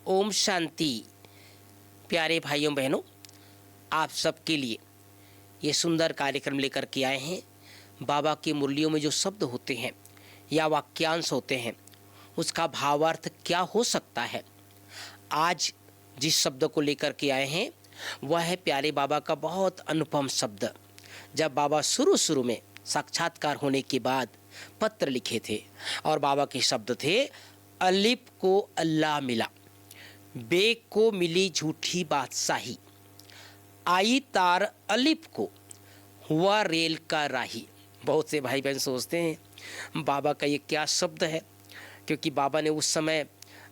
ओम शांति। प्यारे भाइयों बहनों, आप सबके लिए ये सुंदर कार्यक्रम लेकर के आए हैं। बाबा की मुरलियों में जो शब्द होते हैं या वाक्यांश होते हैं, उसका भावार्थ क्या हो सकता है। आज जिस शब्द को लेकर के आए हैं वह है प्यारे बाबा का बहुत अनुपम शब्द। जब बाबा शुरू में साक्षात्कार होने के बाद पत्र लिखे थे और बाबा के शब्द थे, अलिफ को अल्लाह मिला, बे को मिली झूठी बादशाही, आई तार अलिफ को हुआ रेल का राही। बहुत से भाई बहन सोचते हैं बाबा का ये क्या शब्द है, क्योंकि बाबा ने उस समय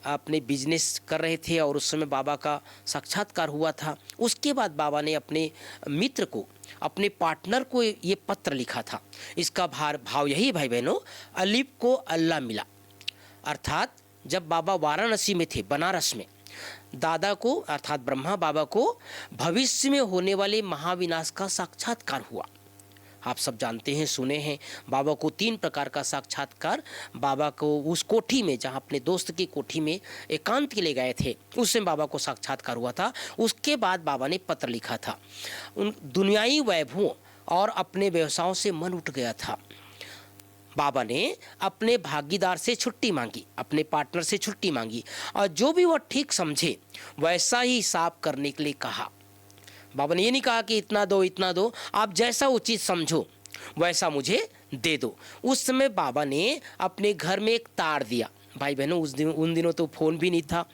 अपने बिजनेस कर रहे थे और उस समय बाबा का साक्षात्कार हुआ था। उसके बाद बाबा ने अपने मित्र को, अपने पार्टनर को ये पत्र लिखा था। इसका भाव यही भाई बहनों, अलिफ को अल्लाह मिला। अर्थात जब बाबा वाराणसी में थे, बनारस में, दादा को अर्थात ब्रह्मा बाबा को भविष्य में होने वाले महाविनाश का साक्षात्कार हुआ। आप सब जानते हैं, सुने हैं, बाबा को 3 प्रकार का साक्षात्कार बाबा को उस कोठी में, जहां अपने दोस्त की कोठी में एकांत के लिए गए थे, उसमें बाबा को साक्षात्कार हुआ था। उसके बाद बाबा ने पत्र लिखा था। उन दुनियाई वैभवों और अपने व्यवसायों से मन उठ गया था। बाबा ने अपने भागीदार से छुट्टी मांगी, अपने पार्टनर से छुट्टी मांगी और जो भी वह ठीक समझे वैसा ही हिसाब करने के लिए कहा। बाबा ने ये नहीं कहा कि इतना दो, आप जैसा उचित समझो वैसा मुझे दे दो। उस समय बाबा ने अपने घर में एक तार दिया। भाई बहनों, उन दिनों तो फ़ोन भी नहीं था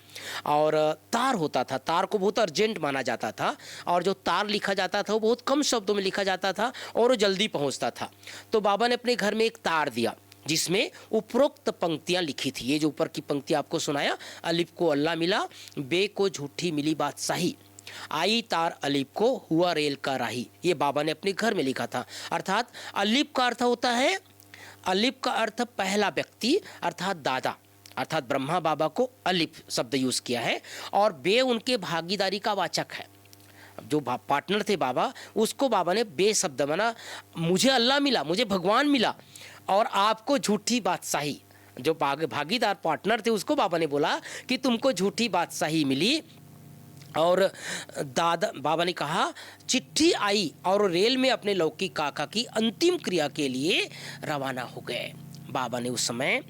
और तार होता था। तार को बहुत अर्जेंट माना जाता था और जो तार लिखा जाता था वो बहुत कम शब्दों में लिखा जाता था और वो जल्दी पहुंचता था। तो बाबा ने अपने घर में एक तार दिया जिसमें उपरोक्त पंक्तियां लिखी थी। ये जो ऊपर की पंक्ति आपको सुनाया, अलिफ को अल्लाह मिला, बे को झूठी मिली बादशाही, आई तार अलिफ को हुआ रेल का राही। ये बाबा ने अपने घर में लिखा था। अर्थात अलिफ का अर्थ होता है, अलिफ का अर्थ पहला व्यक्ति अर्थात दादा, अर्थात ब्रह्मा बाबा को अलिफ शब्द यूज किया है और बे उनके भागीदारी का वाचक है। जो पार्टनर थे बाबा, उसको बाबा ने बे शब्द माना। मुझे अल्लाह मिला, मुझे भगवान मिला और आपको झूठी बादशाही। जो भागीदार पार्टनर थे उसको बाबा ने बोला कि तुमको झूठी बादशाही मिली। और दादा बाबा ने कहा चिट्ठी आई और रेल में अपने लौकिक काका की अंतिम क्रिया के लिए रवाना हो गए। बाबा ने उस समय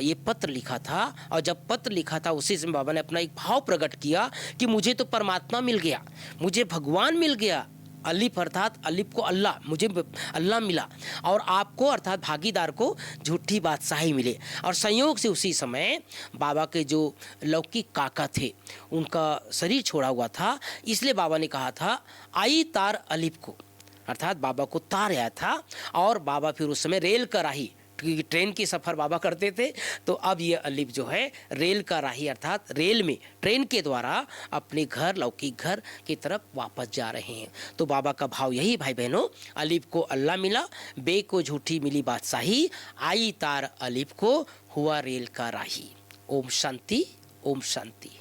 ये पत्र लिखा था और जब पत्र लिखा था उसी समय बाबा ने अपना एक भाव प्रकट किया कि मुझे तो परमात्मा मिल गया, मुझे भगवान मिल गया। अलिफ अर्थात अलिफ को अल्लाह, मुझे अल्लाह मिला और आपको अर्थात भागीदार को झूठी बादशाही मिले। और संयोग से उसी समय बाबा के जो लौकिक काका थे उनका शरीर छोड़ा हुआ था, इसलिए बाबा ने कहा था आई तार अलिफ को, अर्थात बाबा को तार आया था। और बाबा फिर उस समय रेल का राही, क्योंकि ट्रेन की सफ़र बाबा करते थे, तो अब ये अलिफ जो है रेल का राही अर्थात रेल में ट्रेन के द्वारा अपने घर, लौकिक घर की तरफ वापस जा रहे हैं। तो बाबा का भाव यही भाई बहनों, अलिफ को अल्लाह मिला, बे को झूठी मिली बादशाही, आई तार अलिफ को हुआ रेल का राही। ओम शांति, ओम शांति।